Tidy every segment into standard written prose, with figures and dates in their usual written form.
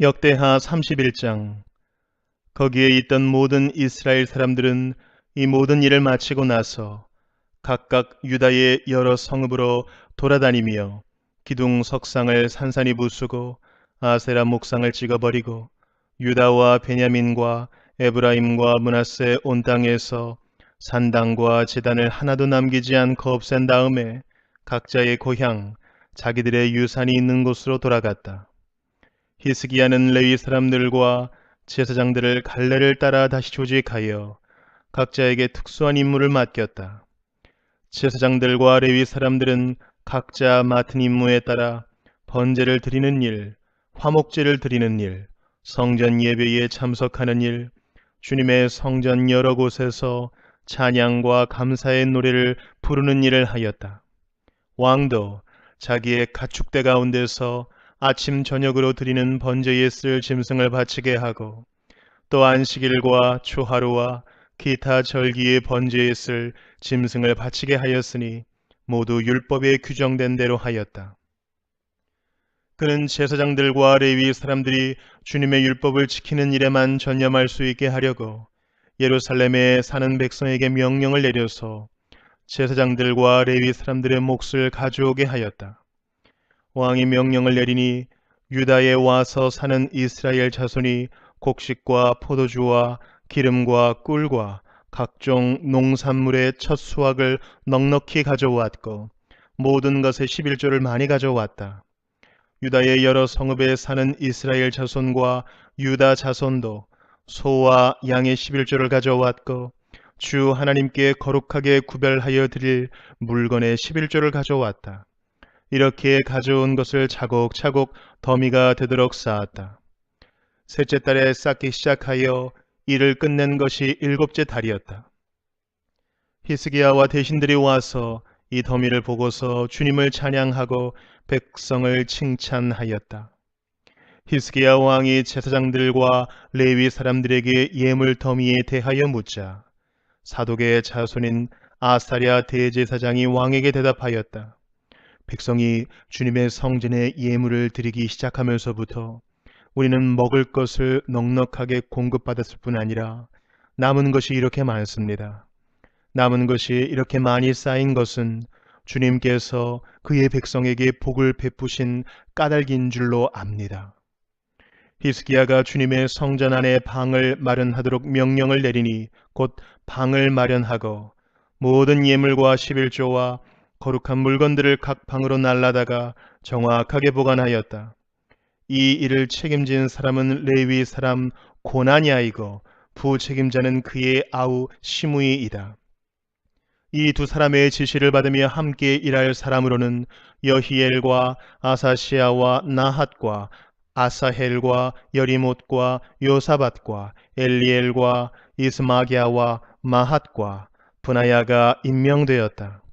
역대하 31장. 거기에 있던 모든 이스라엘 사람들은 이 모든 일을 마치고 나서 각각 유다의 여러 성읍으로 돌아다니며 기둥 석상을 산산히 부수고 아세라 목상을 찍어버리고 유다와 베냐민과 에브라임과 므낫세 온 땅에서 산당과 제단을 하나도 남기지 않고 없앤 다음에 각자의 고향 자기들의 유산이 있는 곳으로 돌아갔다. 히스기야는 레위 사람들과 제사장들을 갈래를 따라 다시 조직하여 각자에게 특수한 임무를 맡겼다. 제사장들과 레위 사람들은 각자 맡은 임무에 따라 번제를 드리는 일, 화목제를 드리는 일, 성전 예배에 참석하는 일, 주님의 성전 여러 곳에서 찬양과 감사의 노래를 부르는 일을 하였다. 왕도 자기의 가축대 가운데서 아침 저녁으로 드리는 번제에 쓸 짐승을 바치게 하고 또 안식일과 초하루와 기타 절기의 번제에 쓸 짐승을 바치게 하였으니 모두 율법에 규정된 대로 하였다. 그는 제사장들과 레위 사람들이 주님의 율법을 지키는 일에만 전념할 수 있게 하려고 예루살렘에 사는 백성에게 명령을 내려서 제사장들과 레위 사람들의 몫을 가져오게 하였다. 왕이 명령을 내리니 유다에 와서 사는 이스라엘 자손이 곡식과 포도주와 기름과 꿀과 각종 농산물의 첫 수확을 넉넉히 가져왔고 모든 것의 11조를 많이 가져왔다. 유다의 여러 성읍에 사는 이스라엘 자손과 유다 자손도 소와 양의 11조를 가져왔고 주 하나님께 거룩하게 구별하여 드릴 물건의 11조를 가져왔다. 이렇게 가져온 것을 차곡차곡 더미가 되도록 쌓았다. 셋째 달에 쌓기 시작하여 일을 끝낸 것이 일곱째 달이었다. 히스기야와 대신들이 와서 이 더미를 보고서 주님을 찬양하고 백성을 칭찬하였다. 히스기야 왕이 제사장들과 레위 사람들에게 예물 더미에 대하여 묻자 사독의 자손인 아사랴 대제사장이 왕에게 대답하였다. 백성이 주님의 성전에 예물을 드리기 시작하면서부터 우리는 먹을 것을 넉넉하게 공급받았을 뿐 아니라 남은 것이 이렇게 많습니다. 남은 것이 이렇게 많이 쌓인 것은 주님께서 그의 백성에게 복을 베푸신 까닭인 줄로 압니다. 히스기야가 주님의 성전 안에 방을 마련하도록 명령을 내리니 곧 방을 마련하고 모든 예물과 11조와 거룩한 물건들을 각 방으로 날라다가 정확하게 보관하였다. 이 일을 책임진 사람은 레위 사람 고나냐이고 부책임자는 그의 아우 시므이이다. 이 두 사람의 지시를 받으며 함께 일할 사람으로는 여히엘과 아사시아와 나핫과 아사헬과 여리못과 요사밧과 엘리엘과 이스마기야와 마핫과 분하야가 임명되었다.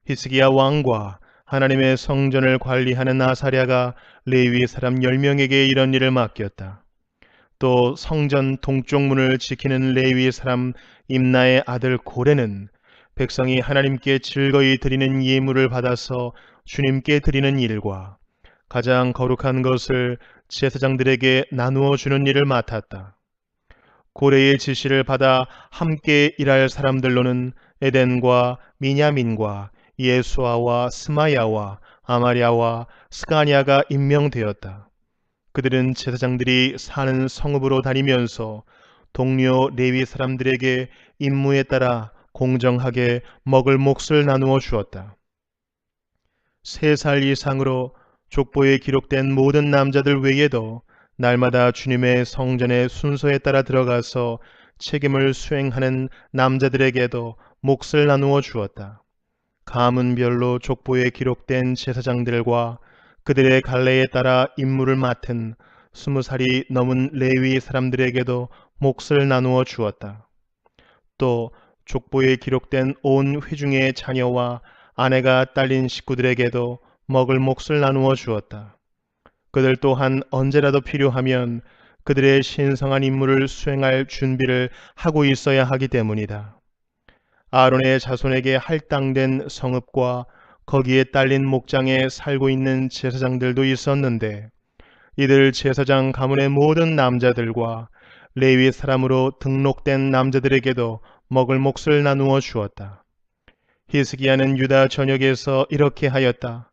히스기야 왕과 하나님의 성전을 관리하는 아사랴가 레위 사람 10명에게 이런 일을 맡겼다. 또 성전 동쪽 문을 지키는 레위 사람 임나의 아들 고레는 백성이 하나님께 즐거이 드리는 예물을 받아서 주님께 드리는 일과 가장 거룩한 것을 제사장들에게 나누어 주는 일을 맡았다. 고레의 지시를 받아 함께 일할 사람들로는 에덴과 미냐민과 예수아와 스마야와 아마랴와 스가냐가 임명되었다. 그들은 제사장들이 사는 성읍으로 다니면서 동료 레위 사람들에게 임무에 따라 공정하게 먹을 몫을 나누어 주었다. 3살 이상으로 족보에 기록된 모든 남자들 외에도 날마다 주님의 성전의 순서에 따라 들어가서 책임을 수행하는 남자들에게도 몫을 나누어 주었다. 가문별로 족보에 기록된 제사장들과 그들의 갈래에 따라 임무를 맡은 20살이 넘은 레위 사람들에게도 몫을 나누어 주었다. 또 족보에 기록된 온 회중의 자녀와 아내가 딸린 식구들에게도 먹을 몫을 나누어 주었다. 그들 또한 언제라도 필요하면 그들의 신성한 임무를 수행할 준비를 하고 있어야 하기 때문이다. 아론의 자손에게 할당된 성읍과 거기에 딸린 목장에 살고 있는 제사장들도 있었는데 이들 제사장 가문의 모든 남자들과 레위 사람으로 등록된 남자들에게도 먹을 몫을 나누어 주었다. 히스기야는 유다 전역에서 이렇게 하였다.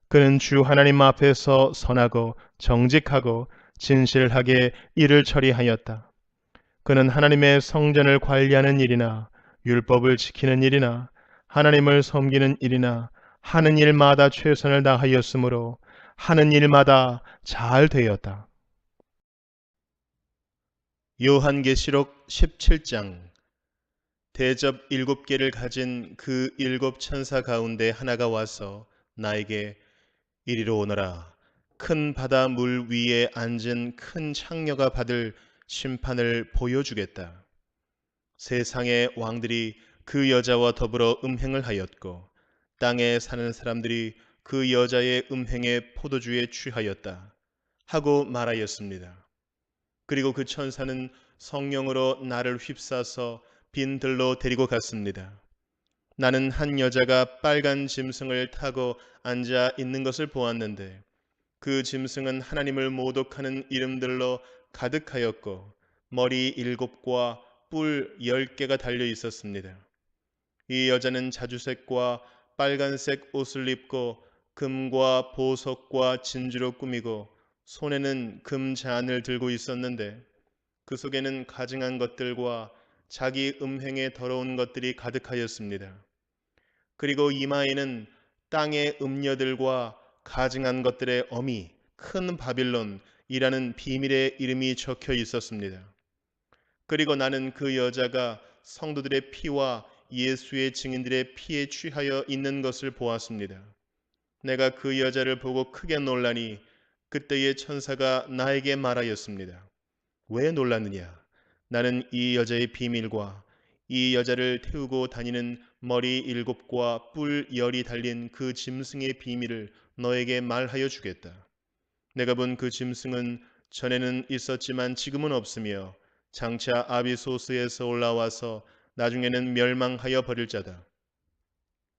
그는 주 하나님 앞에서 선하고 정직하고 진실하게 일을 처리하였다. 그는 하나님의 성전을 관리하는 일이나 율법을 지키는 일이나 하나님을 섬기는 일이나 하는 일마다 최선을 다하였으므로 하는 일마다 잘 되었다. 요한계시록 17장. 대접 7개를 가진 그 7천사 가운데 하나가 와서 나에게 이리로 오너라. 큰 바다 물 위에 앉은 큰 창녀가 받을 심판을 보여주겠다. 세상의 왕들이 그 여자와 더불어 음행을 하였고 땅에 사는 사람들이 그 여자의 음행에 포도주에 취하였다 하고 말하였습니다. 그리고 그 천사는 성령으로 나를 휩싸서 빈 들로 데리고 갔습니다. 나는 한 여자가 빨간 짐승을 타고 앉아 있는 것을 보았는데 그 짐승은 하나님을 모독하는 이름들로 가득하였고 머리 7과 뿔 10개가 달려 있었습니다. 이 여자는 자주색과 빨간색 옷을 입고 금과 보석과 진주로 꾸미고 손에는 금 잔을 들고 있었는데 그 속에는 가증한 것들과 자기 음행에 더러운 것들이 가득하였습니다. 그리고 이마에는 땅의 음녀들과 가증한 것들의 어미 큰 바빌론이라는 비밀의 이름이 적혀 있었습니다. 그리고 나는 그 여자가 성도들의 피와 예수의 증인들의 피에 취하여 있는 것을 보았습니다. 내가 그 여자를 보고 크게 놀라니 그때의 천사가 나에게 말하였습니다. 왜 놀랐느냐? 나는 이 여자의 비밀과 이 여자를 태우고 다니는 머리 7과 뿔 10이 달린 그 짐승의 비밀을 너에게 말하여 주겠다. 내가 본 그 짐승은 전에는 있었지만 지금은 없으며 장차 아비소스에서 올라와서 나중에는 멸망하여 버릴 자다.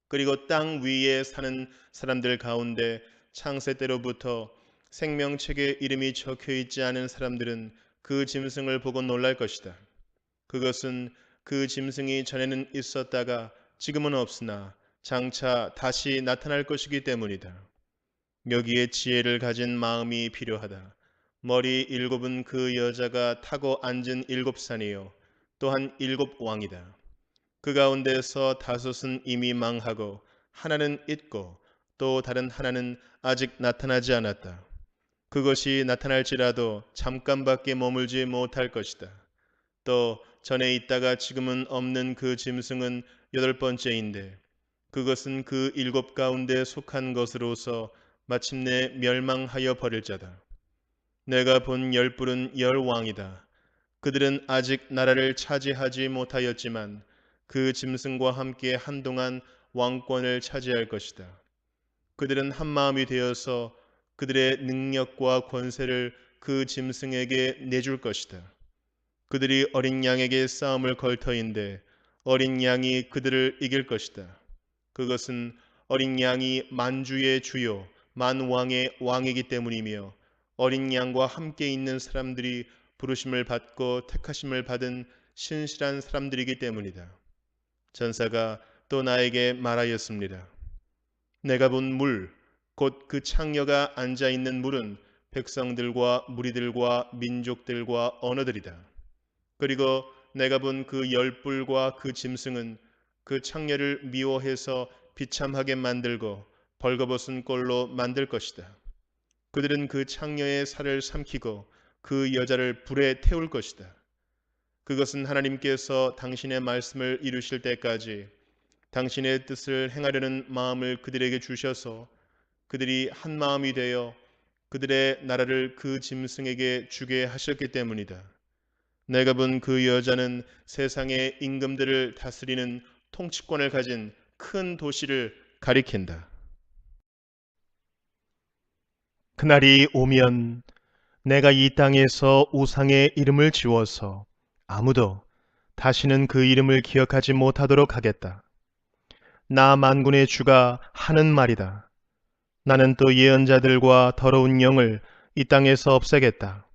그리고 땅 위에 사는 사람들 가운데 창세 때로부터 생명책에 이름이 적혀 있지 않은 사람들은 그 짐승을 보고 놀랄 것이다. 그것은 그 짐승이 전에는 있었다가 지금은 없으나 장차 다시 나타날 것이기 때문이다. 여기에 지혜를 가진 마음이 필요하다. 머리 7은 그 여자가 타고 앉은 7산이요 또한 7왕이다. 그 가운데서 5은 이미 망하고 하나는 있고 또 다른 하나는 아직 나타나지 않았다. 그것이 나타날지라도 잠깐밖에 머물지 못할 것이다. 또 전에 있다가 지금은 없는 그 짐승은 8번째인데 그것은 그 7 가운데 속한 것으로서 마침내 멸망하여 버릴 자다. 내가 본 10뿔은 10왕이다. 그들은 아직 나라를 차지하지 못하였지만 그 짐승과 함께 한동안 왕권을 차지할 것이다. 그들은 한 마음이 되어서 그들의 능력과 권세를 그 짐승에게 내줄 것이다. 그들이 어린 양에게 싸움을 걸 터인데 어린 양이 그들을 이길 것이다. 그것은 어린 양이 만주의 주요 만왕의 왕이기 때문이며 어린 양과 함께 있는 사람들이 부르심을 받고 택하심을 받은 신실한 사람들이기 때문이다. 전사가 또 나에게 말하였습니다. 내가 본 물, 곧 그 창녀가 앉아 있는 물은 백성들과 무리들과 민족들과 언어들이다. 그리고 내가 본 그 10뿔과 그 짐승은 그 창녀를 미워해서 비참하게 만들고 벌거벗은 꼴로 만들 것이다. 그들은 그 창녀의 살을 삼키고 그 여자를 불에 태울 것이다. 그것은 하나님께서 당신의 말씀을 이루실 때까지 당신의 뜻을 행하려는 마음을 그들에게 주셔서 그들이 한 마음이 되어 그들의 나라를 그 짐승에게 주게 하셨기 때문이다. 내가 본 그 여자는 세상의 임금들을 다스리는 통치권을 가진 큰 도시를 가리킨다. 그날이 오면 내가 이 땅에서 우상의 이름을 지워서 아무도 다시는 그 이름을 기억하지 못하도록 하겠다. 나 만군의 주가 하는 말이다. 나는 또 예언자들과 더러운 영을 이 땅에서 없애겠다.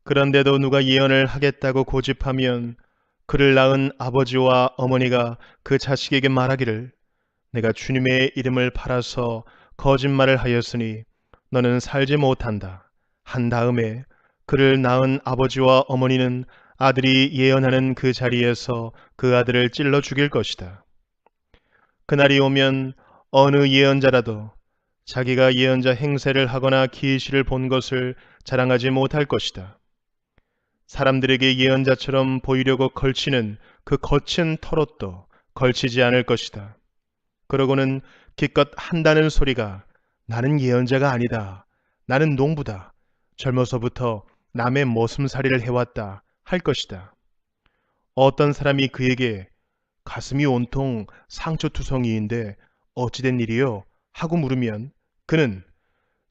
그런데도 누가 예언을 하겠다고 고집하면 그를 낳은 아버지와 어머니가 그 자식에게 말하기를 내가 주님의 이름을 팔아서 거짓말을 하였으니 너는 살지 못한다. 한 다음에 그를 낳은 아버지와 어머니는 아들이 예언하는 그 자리에서 그 아들을 찔러 죽일 것이다. 그날이 오면 어느 예언자라도 자기가 예언자 행세를 하거나 계시를 본 것을 자랑하지 못할 것이다. 사람들에게 예언자처럼 보이려고 걸치는 그 거친 털옷도 걸치지 않을 것이다. 그러고는 기껏 한다는 소리가 나는 예언자가 아니다. 나는 농부다. 젊어서부터 남의 머슴살이를 해왔다 할 것이다. 어떤 사람이 그에게 가슴이 온통 상처투성이인데 어찌된 일이요? 하고 물으면 그는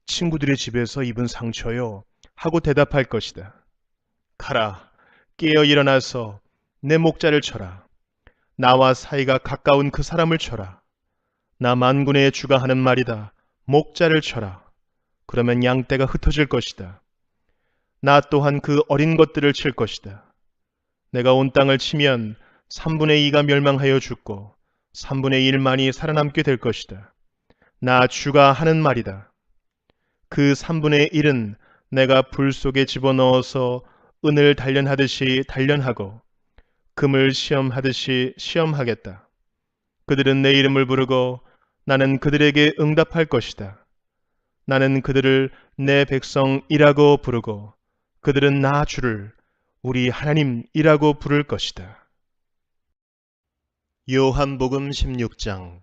친구들의 집에서 입은 상처요 하고 대답할 것이다. 가라, 깨어 일어나서 내 목자를 쳐라. 나와 사이가 가까운 그 사람을 쳐라. 나 만군의 주가 하는 말이다. 목자를 쳐라. 그러면 양떼가 흩어질 것이다. 나 또한 그 어린 것들을 칠 것이다. 내가 온 땅을 치면 3분의 2가 멸망하여 죽고 3분의 1만이 살아남게 될 것이다. 나 주가 하는 말이다. 그 3분의 1은 내가 불 속에 집어넣어서 은을 단련하듯이 단련하고 금을 시험하듯이 시험하겠다. 그들은 내 이름을 부르고 나는 그들에게 응답할 것이다. 나는 그들을 내 백성이라고 부르고 그들은 나 주를 우리 하나님이라고 부를 것이다. 요한복음 16장.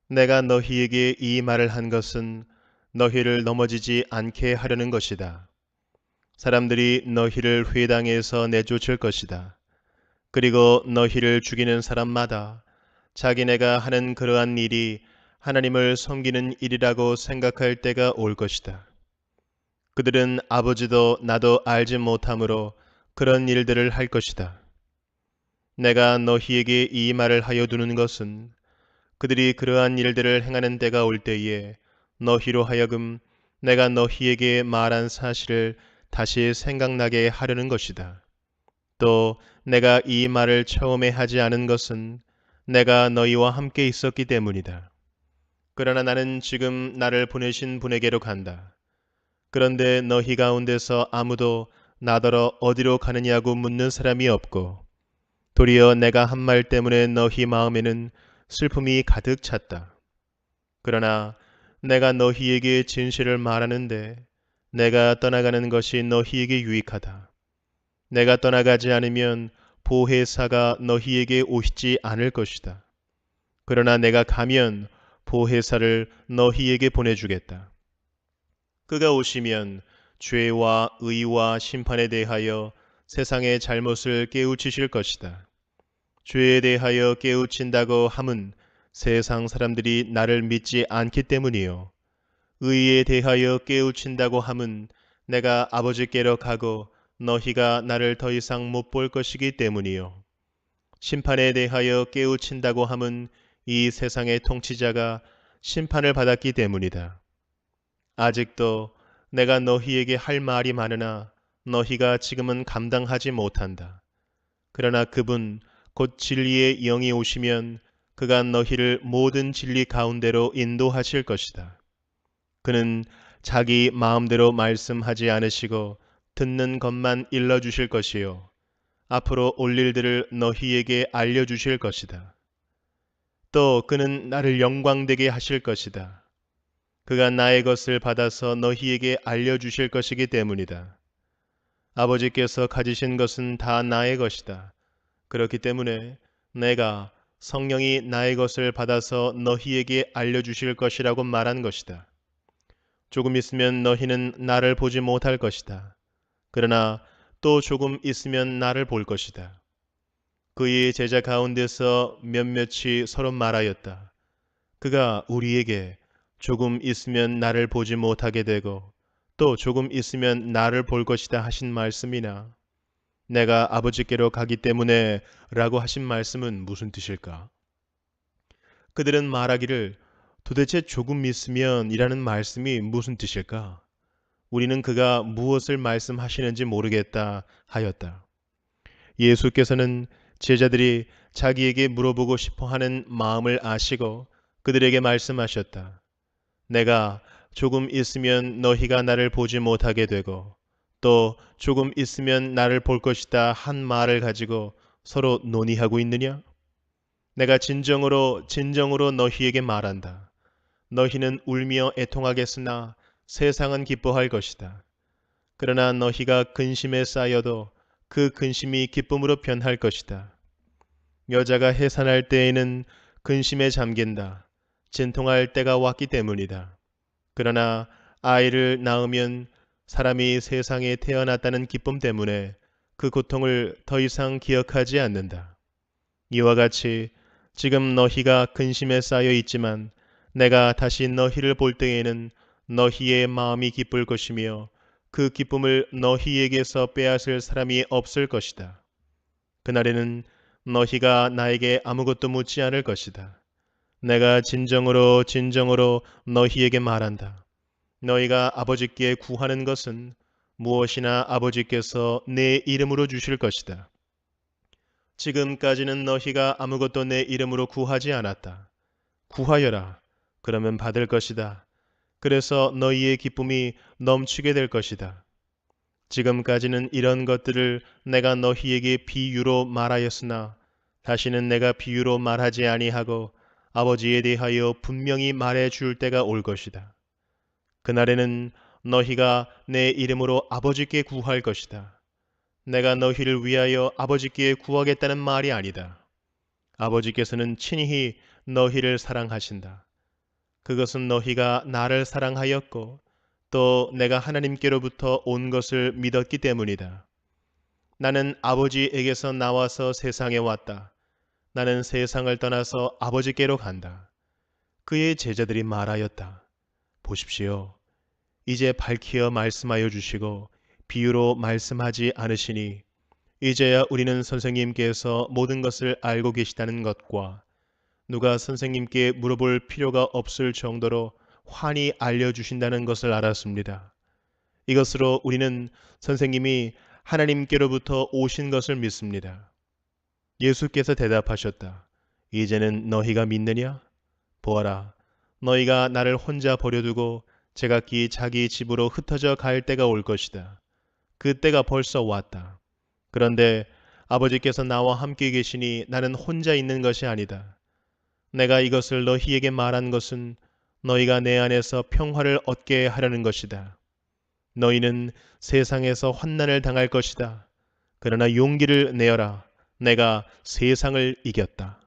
내가 너희에게 이 말을 한 것은 너희를 넘어지지 않게 하려는 것이다. 사람들이 너희를 회당에서 내쫓을 것이다. 그리고 너희를 죽이는 사람마다 자기네가 하는 그러한 일이 하나님을 섬기는 일이라고 생각할 때가 올 것이다. 그들은 아버지도 나도 알지 못하므로 그런 일들을 할 것이다. 내가 너희에게 이 말을 하여 두는 것은 그들이 그러한 일들을 행하는 때가 올 때에 너희로 하여금 내가 너희에게 말한 사실을 다시 생각나게 하려는 것이다. 또 내가 이 말을 처음에 하지 않은 것은 내가 너희와 함께 있었기 때문이다. 그러나 나는 지금 나를 보내신 분에게로 간다. 그런데 너희 가운데서 아무도 나더러 어디로 가느냐고 묻는 사람이 없고 도리어 내가 한 말 때문에 너희 마음에는 슬픔이 가득 찼다. 그러나 내가 너희에게 진실을 말하는데 내가 떠나가는 것이 너희에게 유익하다. 내가 떠나가지 않으면 보혜사가 너희에게 오시지 않을 것이다. 그러나 내가 가면 보혜사를 너희에게 보내주겠다. 그가 오시면 죄와 의와 심판에 대하여 세상의 잘못을 깨우치실 것이다. 죄에 대하여 깨우친다고 함은 세상 사람들이 나를 믿지 않기 때문이요. 의에 대하여 깨우친다고 함은 내가 아버지께로 가고 너희가 나를 더 이상 못 볼 것이기 때문이요. 심판에 대하여 깨우친다고 함은 이 세상의 통치자가 심판을 받았기 때문이다. 아직도 내가 너희에게 할 말이 많으나 너희가 지금은 감당하지 못한다. 그러나 그분 곧 진리의 영이 오시면 그가 너희를 모든 진리 가운데로 인도하실 것이다. 그는 자기 마음대로 말씀하지 않으시고 듣는 것만 일러주실 것이요 앞으로 올 일들을 너희에게 알려주실 것이다. 또 그는 나를 영광되게 하실 것이다. 그가 나의 것을 받아서 너희에게 알려주실 것이기 때문이다. 아버지께서 가지신 것은 다 나의 것이다. 그렇기 때문에 내가 성령이 나의 것을 받아서 너희에게 알려주실 것이라고 말한 것이다. 조금 있으면 너희는 나를 보지 못할 것이다. 그러나 또 조금 있으면 나를 볼 것이다. 그의 제자 가운데서 몇몇이 서로 말하였다. 그가 우리에게 조금 있으면 나를 보지 못하게 되고 또 조금 있으면 나를 볼 것이다 하신 말씀이나 내가 아버지께로 가기 때문에 라고 하신 말씀은 무슨 뜻일까? 그들은 말하기를 도대체 조금 있으면 이라는 말씀이 무슨 뜻일까? 우리는 그가 무엇을 말씀하시는지 모르겠다 하였다. 예수께서는 제자들이 자기에게 물어보고 싶어 하는 마음을 아시고 그들에게 말씀하셨다. 내가 조금 있으면 너희가 나를 보지 못하게 되고 또 조금 있으면 나를 볼 것이다 한 말을 가지고 서로 논의하고 있느냐? 내가 진정으로 너희에게 말한다. 너희는 울며 애통하겠으나 세상은 기뻐할 것이다. 그러나 너희가 근심에 쌓여도 그 근심이 기쁨으로 변할 것이다. 여자가 해산할 때에는 근심에 잠긴다. 진통할 때가 왔기 때문이다. 그러나 아이를 낳으면 사람이 세상에 태어났다는 기쁨 때문에 그 고통을 더 이상 기억하지 않는다. 이와 같이 지금 너희가 근심에 쌓여 있지만 내가 다시 너희를 볼 때에는 너희의 마음이 기쁠 것이며 그 기쁨을 너희에게서 빼앗을 사람이 없을 것이다. 그날에는 너희가 나에게 아무것도 묻지 않을 것이다. 내가 진정으로 너희에게 말한다. 너희가 아버지께 구하는 것은 무엇이나 아버지께서 내 이름으로 주실 것이다. 지금까지는 너희가 아무것도 내 이름으로 구하지 않았다. 구하여라. 그러면 받을 것이다. 그래서 너희의 기쁨이 넘치게 될 것이다. 지금까지는 이런 것들을 내가 너희에게 비유로 말하였으나 다시는 내가 비유로 말하지 아니하고 아버지에 대하여 분명히 말해 줄 때가 올 것이다. 그날에는 너희가 내 이름으로 아버지께 구할 것이다. 내가 너희를 위하여 아버지께 구하겠다는 말이 아니다. 아버지께서는 친히 너희를 사랑하신다. 그것은 너희가 나를 사랑하였고 또 내가 하나님께로부터 온 것을 믿었기 때문이다. 나는 아버지에게서 나와서 세상에 왔다. 나는 세상을 떠나서 아버지께로 간다. 그의 제자들이 말하였다. 보십시오. 이제 밝히어 말씀하여 주시고 비유로 말씀하지 않으시니 이제야 우리는 선생님께서 모든 것을 알고 계시다는 것과 누가 선생님께 물어볼 필요가 없을 정도로 환히 알려주신다는 것을 알았습니다. 이것으로 우리는 선생님이 하나님께로부터 오신 것을 믿습니다. 예수께서 대답하셨다. 이제는 너희가 믿느냐? 보아라, 너희가 나를 혼자 버려두고 제각기 자기 집으로 흩어져 갈 때가 올 것이다. 그 때가 벌써 왔다. 그런데 아버지께서 나와 함께 계시니 나는 혼자 있는 것이 아니다. 내가 이것을 너희에게 말한 것은 너희가 내 안에서 평화를 얻게 하려는 것이다. 너희는 세상에서 환난을 당할 것이다. 그러나 용기를 내어라. 내가 세상을 이겼다.